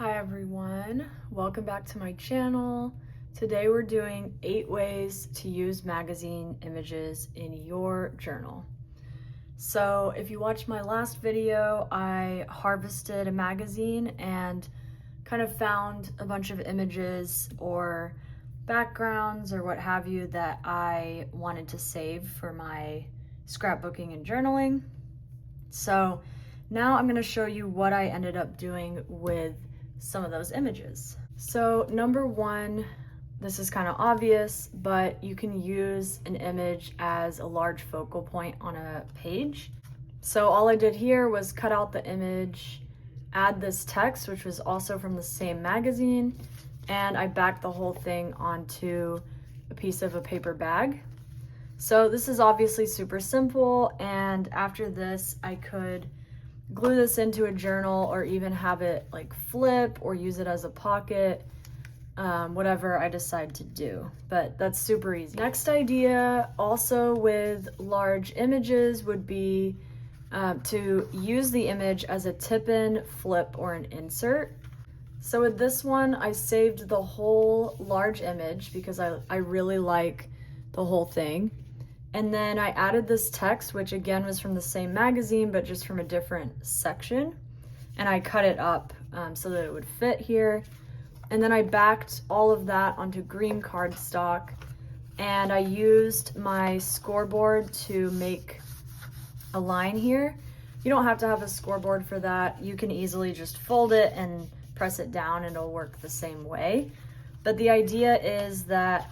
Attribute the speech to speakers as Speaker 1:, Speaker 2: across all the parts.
Speaker 1: Hi everyone, welcome back to my channel. Today we're doing 8 ways to use magazine images in your journal. So if you watched my last video, I harvested a magazine and kind of found a bunch of images or backgrounds or what have you that I wanted to save for my scrapbooking and journaling. So now I'm going to show you what I ended up doing with some of those images. So number one, this is kind of obvious, but you can use an image as a large focal point on a page. So all I did here was cut out the image, add this text, which was also from the same magazine, and I backed the whole thing onto a piece of a paper bag. So this is obviously super simple, and after this I could glue this into a journal or even have it like flip or use it as a pocket, whatever I decide to do, but that's super easy. Next idea also with large images would be to use the image as a tip-in, flip, or an insert. So with this one, I saved the whole large image because I really like the whole thing. And then I added this text, which again was from the same magazine, but just from a different section. And I cut it up so that it would fit here. And then I backed all of that onto green cardstock. And I used my scoreboard to make a line here. You don't have to have a scoreboard for that. You can easily just fold it and press it down and it'll work the same way. But the idea is that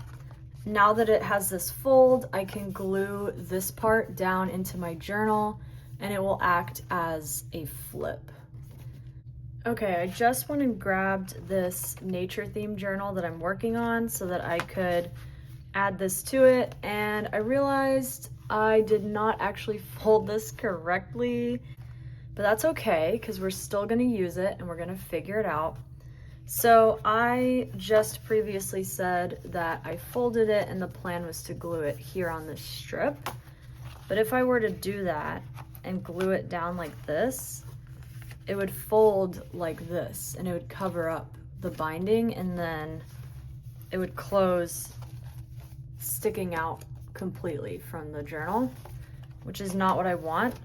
Speaker 1: now that it has this fold, I can glue this part down into my journal and it will act as a flip. Okay, I just went and grabbed this nature themed journal that I'm working on so that I could add this to it, and I realized I did not actually fold this correctly, but that's okay because we're still gonna use it and we're gonna figure it out. So I just previously said that I folded it and the plan was to glue it here on this strip. But if I were to do that and glue it down like this, it would fold like this and it would cover up the binding and then it would close, sticking out completely from the journal, which is not what I want.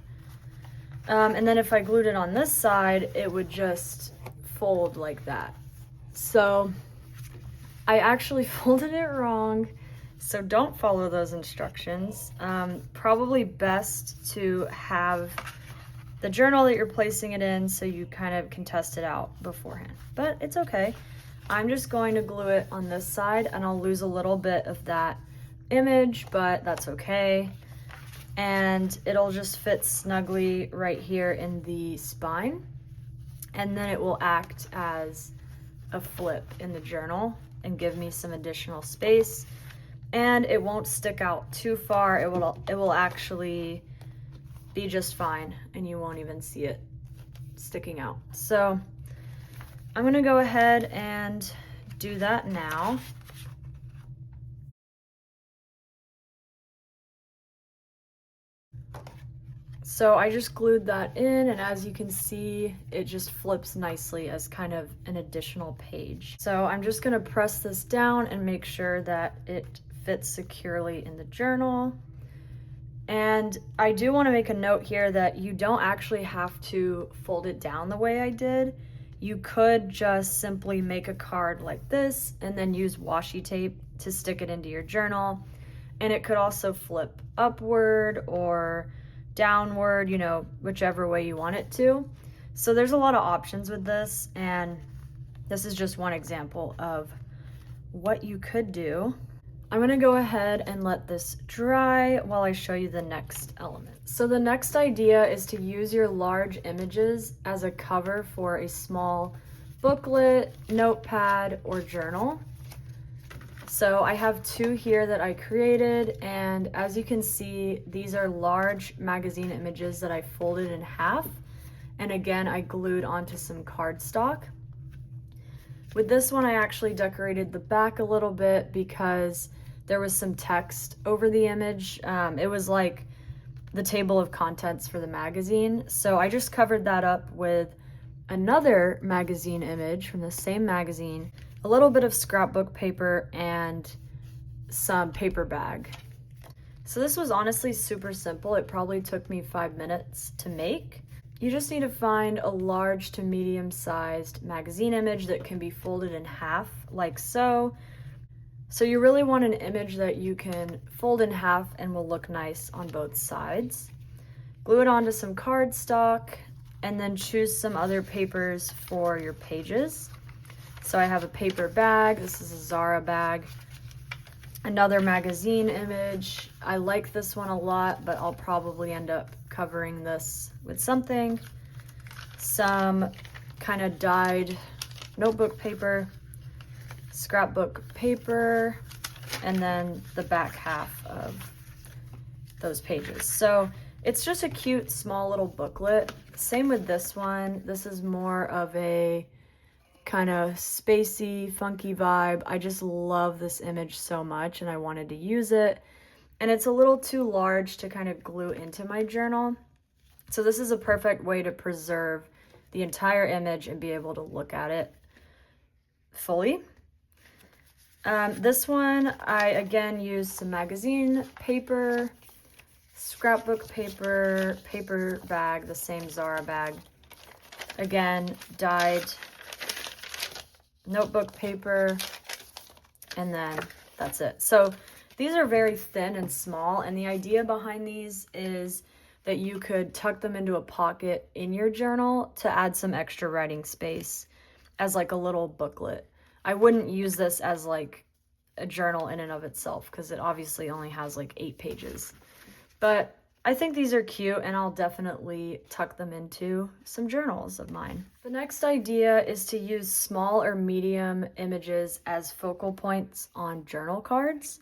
Speaker 1: And then if I glued it on this side, it would just fold like that. So I actually folded it wrong, so don't follow those instructions. Probably best to have the journal that you're placing it in so you kind of can test it out beforehand, but it's okay. I'm just going to glue it on this side and I'll lose a little bit of that image, but that's okay. And it'll just fit snugly right here in the spine, and then it will act as a flip in the journal and give me some additional space, and it won't stick out too far. It will actually be just fine and you won't even see it sticking out. So I'm gonna go ahead and do that now. So I just glued that in, and as you can see, it just flips nicely as kind of an additional page. So I'm just gonna press this down and make sure that it fits securely in the journal. And I do wanna make a note here that you don't actually have to fold it down the way I did. You could just simply make a card like this and then use washi tape to stick it into your journal. And it could also flip upward or downward, you know, whichever way you want it to. So there's a lot of options with this, and this is just one example of what you could do. I'm gonna go ahead and let this dry while I show you the next element. So the next idea is to use your large images as a cover for a small booklet, notepad, or journal. So I have 2 here that I created, and as you can see, these are large magazine images that I folded in half, and again I glued onto some cardstock. With this one I actually decorated the back a little bit because there was some text over the image. It was like the table of contents for the magazine, so I just covered that up with another magazine image from the same magazine, a little bit of scrapbook paper, and some paper bag. So this was honestly super simple. It probably took me 5 minutes to make. You just need to find a large to medium-sized magazine image that can be folded in half, like so. So you really want an image that you can fold in half and will look nice on both sides. Glue it onto some cardstock and then choose some other papers for your pages. So I have a paper bag. This is a Zara bag. Another magazine image. I like this one a lot, but I'll probably end up covering this with something. Some kind of dyed notebook paper, scrapbook paper, and then the back half of those pages. So it's just a cute small little booklet. Same with this one. This is more of a kind of spacey, funky vibe. I just love this image so much and I wanted to use it. And it's a little too large to kind of glue into my journal. So this is a perfect way to preserve the entire image and be able to look at it fully. This one, I again used some magazine paper, scrapbook paper, paper bag, the same Zara bag. Again, dyed notebook paper, and then that's it. So these are very thin and small, and the idea behind these is that you could tuck them into a pocket in your journal to add some extra writing space as like a little booklet. I wouldn't use this as like a journal in and of itself because it obviously only has like 8 pages. But I think these are cute and I'll definitely tuck them into some journals of mine. The next idea is to use small or medium images as focal points on journal cards.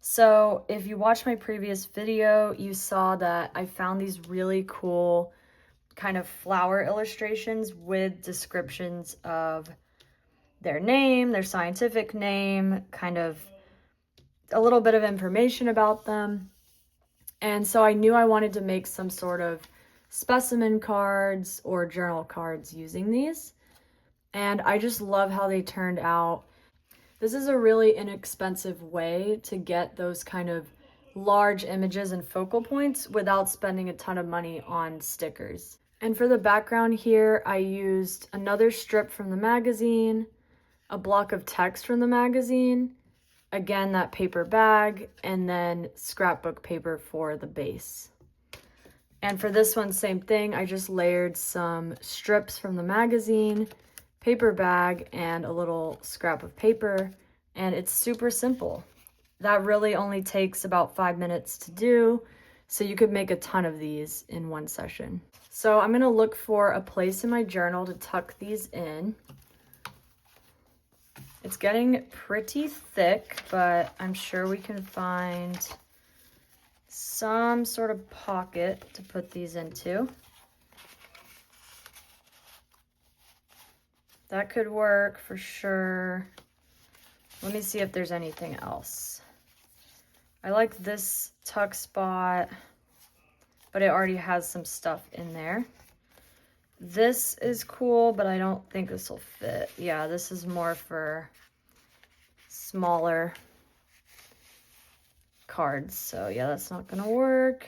Speaker 1: So if you watched my previous video, you saw that I found these really cool kind of flower illustrations with descriptions of their name, their scientific name, kind of a little bit of information about them. And so I knew I wanted to make some sort of specimen cards or journal cards using these. And I just love how they turned out. This is a really inexpensive way to get those kind of large images and focal points without spending a ton of money on stickers. And for the background here, I used another strip from the magazine, a block of text from the magazine, again, that paper bag, and then scrapbook paper for the base. And for this one, same thing. I just layered some strips from the magazine, paper bag, and a little scrap of paper, and it's super simple. That really only takes about 5 minutes to do, so you could make a ton of these in one session. So I'm gonna look for a place in my journal to tuck these in. It's getting pretty thick, but I'm sure we can find some sort of pocket to put these into. That could work for sure. Let me see if there's anything else. I like this tuck spot, but it already has some stuff in there. This is cool, but I don't think this will fit. Yeah, this is more for smaller cards. So yeah, that's not gonna work.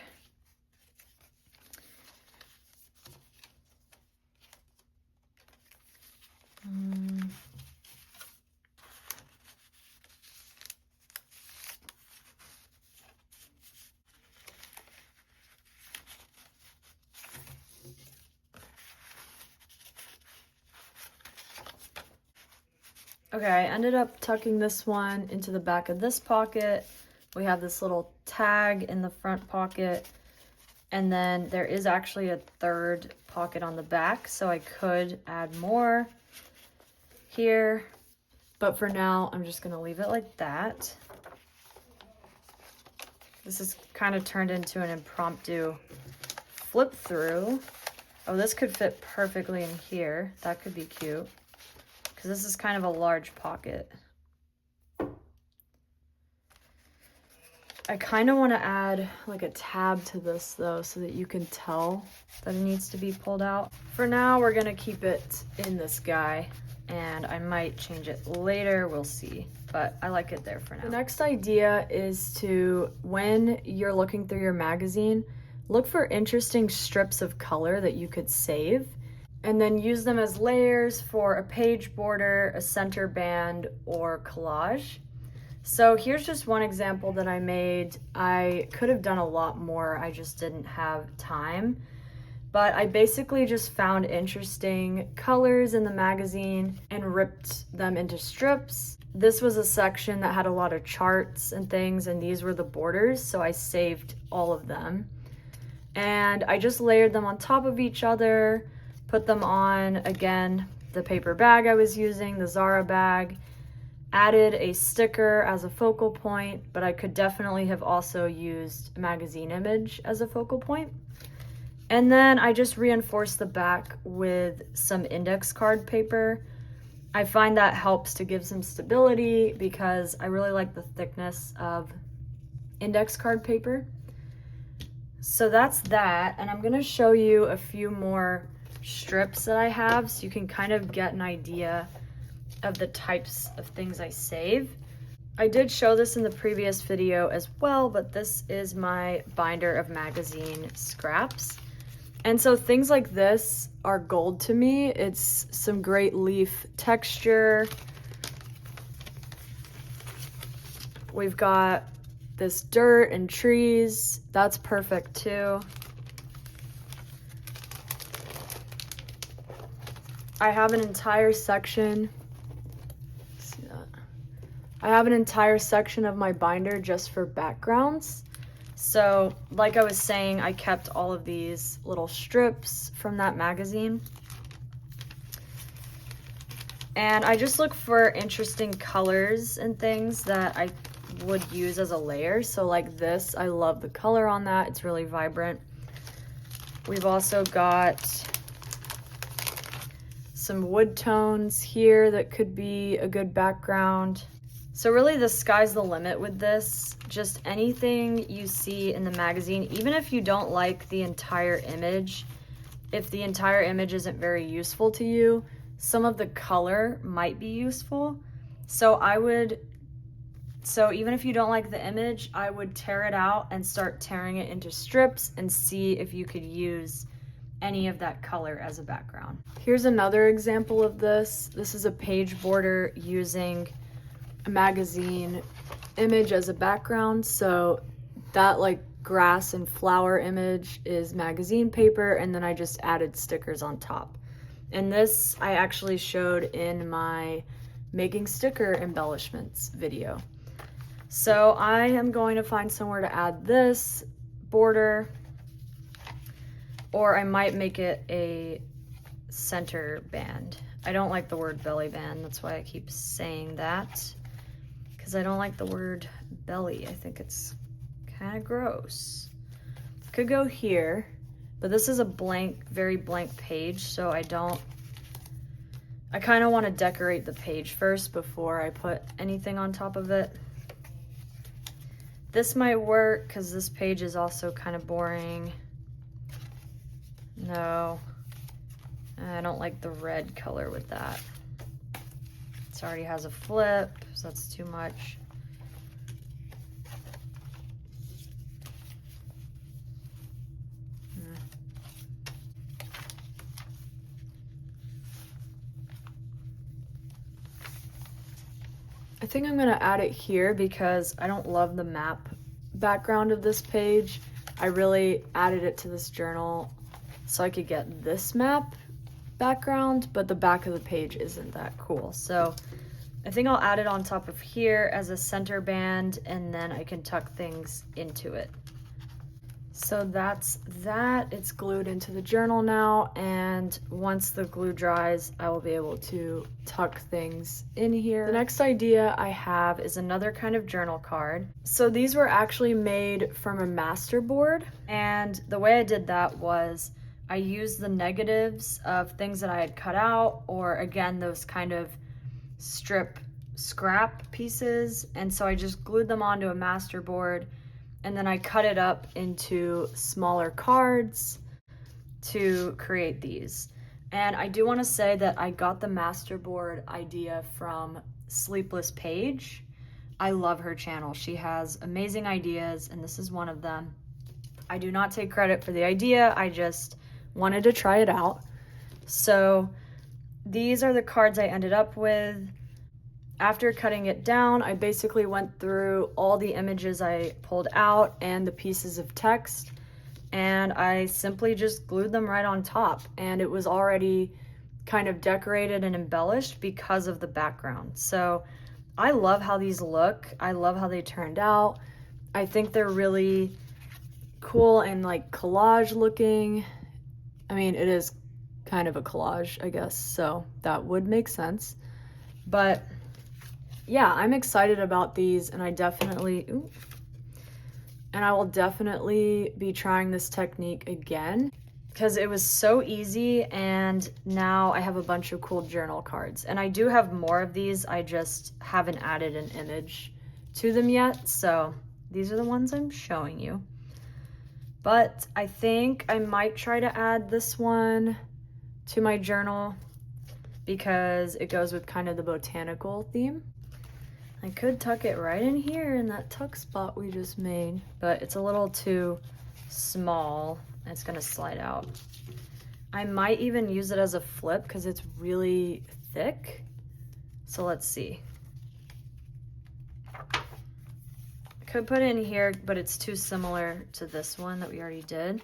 Speaker 1: Okay, I ended up tucking this one into the back of this pocket. We have this little tag in the front pocket, and then there is actually a third pocket on the back, so I could add more here, but for now, I'm just gonna leave it like that. This is kind of turned into an impromptu flip through. Oh, this could fit perfectly in here. That could be cute. This is kind of a large pocket. I kind of want to add like a tab to this though, so that you can tell that it needs to be pulled out. For now, we're gonna keep it in this guy, and I might change it later, we'll see, but I like it there for now. The next idea is to, when you're looking through your magazine, look for interesting strips of color that you could save, and then use them as layers for a page border, a center band, or collage. So here's just one example that I made. I could have done a lot more, I just didn't have time. But I basically just found interesting colors in the magazine and ripped them into strips. This was a section that had a lot of charts and things, and these were the borders, so I saved all of them. And I just layered them on top of each other, put them on, again, the paper bag I was using, the Zara bag, added a sticker as a focal point, but I could definitely have also used a magazine image as a focal point. And then I just reinforced the back with some index card paper. I find that helps to give some stability because I really like the thickness of index card paper. So that's that, and I'm gonna show you a few more strips that I have so you can kind of get an idea of the types of things I save. I did show this in the previous video as well, but this is my binder of magazine scraps. And so things like this are gold to me. It's some great leaf texture. We've got this dirt and trees. That's perfect too. I have an entire section. I have an entire section of my binder just for backgrounds. So, like I was saying, I kept all of these little strips from that magazine. And I just look for interesting colors and things that I would use as a layer. So like this, I love the color on that. It's really vibrant. We've also got some wood tones here that could be a good background. So really the sky's the limit with this. Just anything you see in the magazine, even if you don't like the entire image, if the entire image isn't very useful to you, some of the color might be useful. So even if you don't like the image, I would tear it out and start tearing it into strips and see if you could use any of that color as a background. Here's another example of this. This is a page border using a magazine image as a background. So that like grass and flower image is magazine paper, and then I just added stickers on top. And this I actually showed in my making sticker embellishments video. So I am going to find somewhere to add this border, or I might make it a center band. I don't like the word belly band, that's why I keep saying that, because I don't like the word belly. I think it's kind of gross. Could go here, but this is a blank, very blank page, so I kind of want to decorate the page first before I put anything on top of it. This might work because this page is also kind of boring. No, I don't like the red color with that. It already has a flip, so that's too much. I think I'm gonna add it here because I don't love the map background of this page. I really added it to this journal so I could get this map background, but the back of the page isn't that cool. So I think I'll add it on top of here as a center band, and then I can tuck things into it. So that's that. It's glued into the journal now, and once the glue dries, I will be able to tuck things in here. The next idea I have is another kind of journal card. So these were actually made from a masterboard, and the way I did that was I used the negatives of things that I had cut out, or again, those kind of scrap pieces, and so I just glued them onto a masterboard and then I cut it up into smaller cards to create these. And I do want to say that I got the masterboard idea from Sleepless Paige. I love her channel. She has amazing ideas, and this is one of them. I do not take credit for the idea. I just wanted to try it out. So these are the cards I ended up with. After cutting it down, I basically went through all the images I pulled out and the pieces of text, and I simply just glued them right on top, and it was already kind of decorated and embellished because of the background. So I love how these look. I love how they turned out. I think they're really cool and like collage looking. I mean, it is kind of a collage, I guess, so that would make sense. But yeah, I'm excited about these, and I will definitely be trying this technique again because it was so easy, and now I have a bunch of cool journal cards. And I do have more of these, I just haven't added an image to them yet, so these are the ones I'm showing you. But I think I might try to add this one to my journal because it goes with kind of the botanical theme. I could tuck it right in here in that tuck spot we just made, but it's a little too small. It's gonna slide out. I might even use it as a flip because it's really thick. So let's see. I could put it in here, but it's too similar to this one that we already did.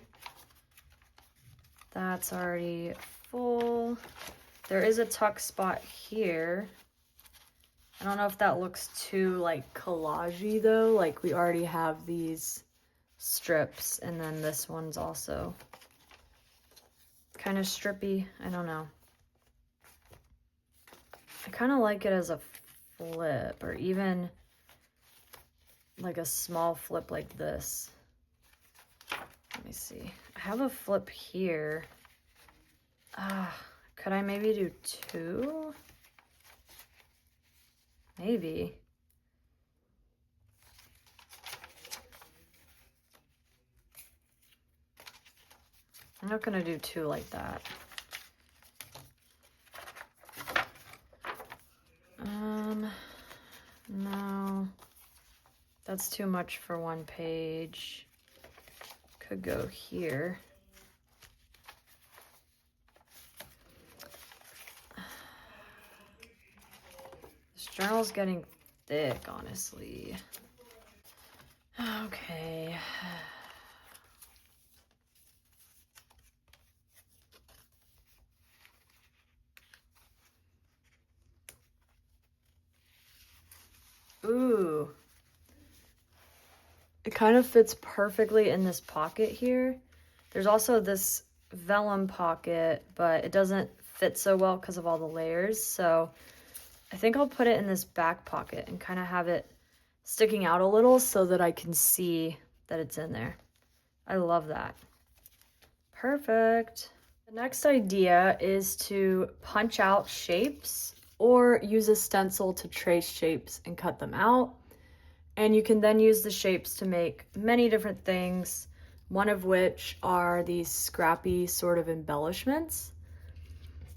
Speaker 1: That's already full. There is a tuck spot here. I don't know if that looks too like collage-y though, like we already have these strips, and then this one's also kind of strippy. I don't know. I kind of like it as a flip, or even like a small flip like this. Let me see. I have a flip here. Could I maybe do two? Maybe. I'm not gonna do two like that. No, that's too much for one page. Could go here. This journal's getting thick, honestly. Okay. Ooh. It kind of fits perfectly in this pocket here. There's also this vellum pocket, but it doesn't fit so well because of all the layers. So I think I'll put it in this back pocket and kind of have it sticking out a little so that I can see that it's in there. I love that. Perfect. The next idea is to punch out shapes or use a stencil to trace shapes and cut them out. And you can then use the shapes to make many different things, one of which are these scrappy sort of embellishments.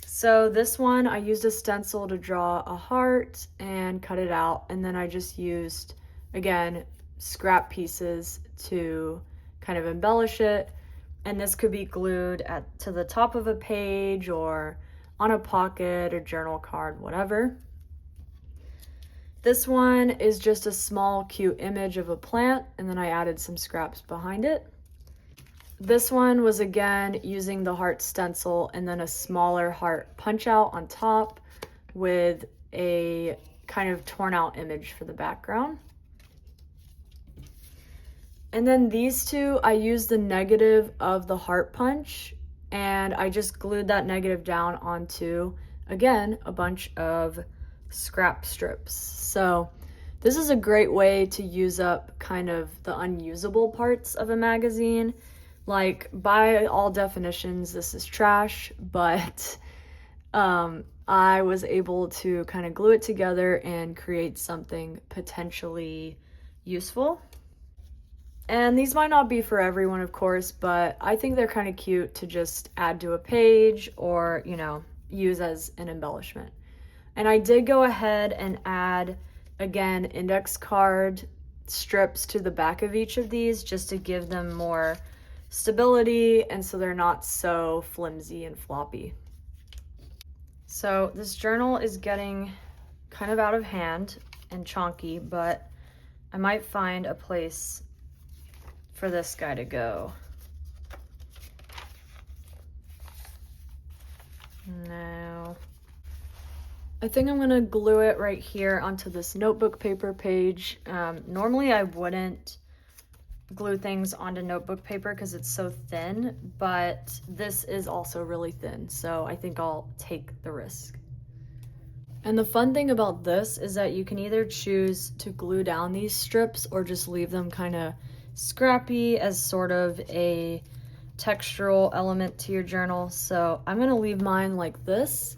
Speaker 1: So this one, I used a stencil to draw a heart and cut it out, and then I just used, again, scrap pieces to kind of embellish it. And this could be glued to the top of a page or on a pocket or journal card, whatever. This one is just a small cute image of a plant, and then I added some scraps behind it. This one was again using the heart stencil and then a smaller heart punch out on top with a kind of torn out image for the background. And then these two, I used the negative of the heart punch, and I just glued that negative down onto, again, a bunch of scrap strips. So this is a great way to use up kind of the unusable parts of a magazine. Like, by all definitions, this is trash, but I was able to kind of glue it together and create something potentially useful. And these might not be for everyone, of course, but I think they're kind of cute to just add to a page or, you know, use as an embellishment. And I did go ahead and add, again, index card strips to the back of each of these just to give them more stability and so they're not so flimsy and floppy. So this journal is getting kind of out of hand and chonky, but I might find a place for this guy to go. No. I think I'm gonna glue it right here onto this notebook paper page. Normally I wouldn't glue things onto notebook paper because it's so thin, but this is also really thin, so I think I'll take the risk. And the fun thing about this is that you can either choose to glue down these strips or just leave them kind of scrappy as sort of a textural element to your journal. So I'm gonna leave mine like this,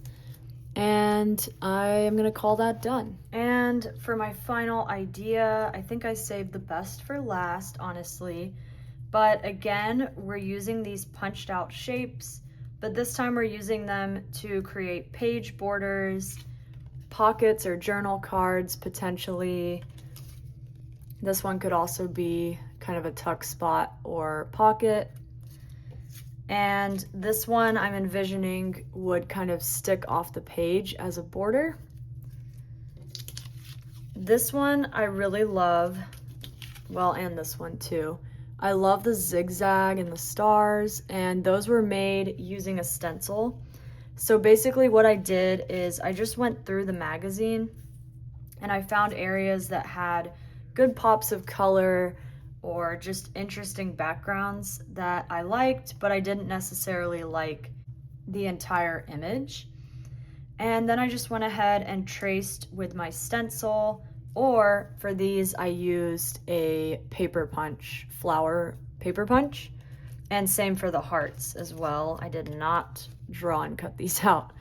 Speaker 1: and I am gonna call that done. And for my final idea, I think I saved the best for last, honestly. But again, we're using these punched out shapes, but this time we're using them to create page borders, pockets or journal cards potentially. This one could also be kind of a tuck spot or pocket. And this one I'm envisioning would kind of stick off the page as a border. This one I really love, well, and this one too. I love the zigzag and the stars, and those were made using a stencil. So basically what I did is I just went through the magazine and I found areas that had good pops of color or just interesting backgrounds that I liked, but I didn't necessarily like the entire image. And then I just went ahead and traced with my stencil, or for these I used a paper punch, flower paper punch, and same for the hearts as well. I did not draw and cut these out.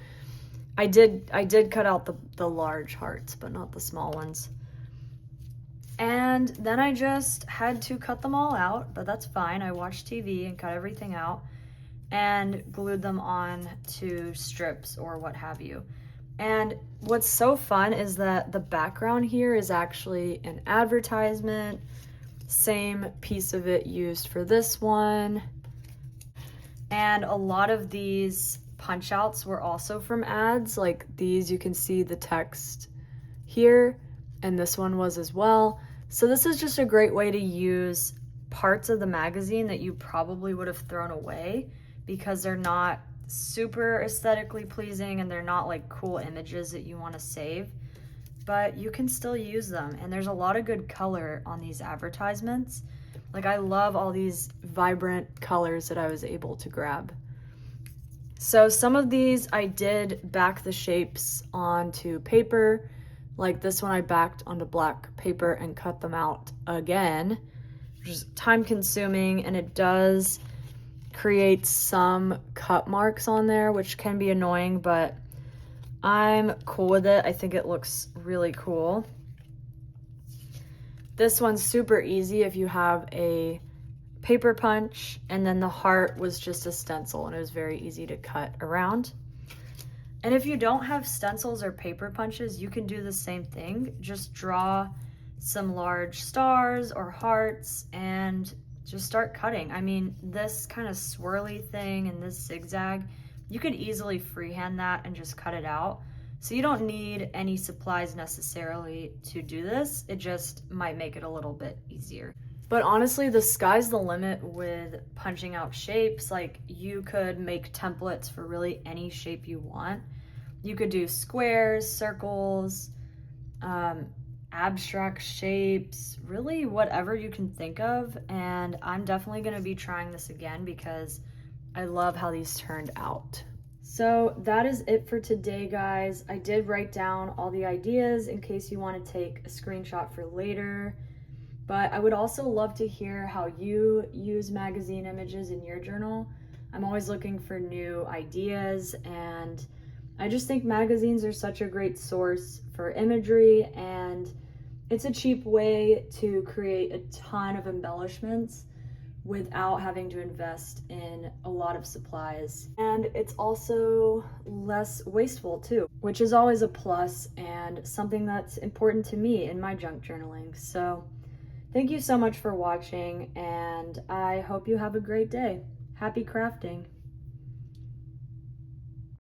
Speaker 1: I did cut out the large hearts, but not the small ones. And then I just had to cut them all out, but that's fine. I watched TV and cut everything out and glued them on to strips or what have you. And what's so fun is that the background here is actually an advertisement, same piece of it used for this one. And a lot of these punch outs were also from ads, like these, you can see the text here, and this one was as well. So this is just a great way to use parts of the magazine that you probably would have thrown away because they're not super aesthetically pleasing and they're not like cool images that you want to save, but you can still use them. And there's a lot of good color on these advertisements. Like I love all these vibrant colors that I was able to grab. So some of these I did back the shapes onto paper. Like this one I backed onto black paper and cut them out again, which is time consuming, and it does create some cut marks on there, which can be annoying, but I'm cool with it. I think it looks really cool. This one's super easy if you have a paper punch, and then the heart was just a stencil and it was very easy to cut around. And if you don't have stencils or paper punches, you can do the same thing. Just draw some large stars or hearts and just start cutting. I mean, this kind of swirly thing and this zigzag, you could easily freehand that and just cut it out. So you don't need any supplies necessarily to do this. It just might make it a little bit easier. But honestly, the sky's the limit with punching out shapes. Like you could make templates for really any shape you want. You could do squares, circles, abstract shapes, really whatever you can think of. And I'm definitely gonna be trying this again because I love how these turned out. So that is it for today, guys. I did write down all the ideas in case you want to take a screenshot for later. But I would also love to hear how you use magazine images in your journal. I'm always looking for new ideas, and I just think magazines are such a great source for imagery, and It's a cheap way to create a ton of embellishments without having to invest in a lot of supplies. And it's also less wasteful too, which is always a plus and something that's important to me in my junk journaling. So thank you so much for watching, and I hope you have a great day. Happy crafting.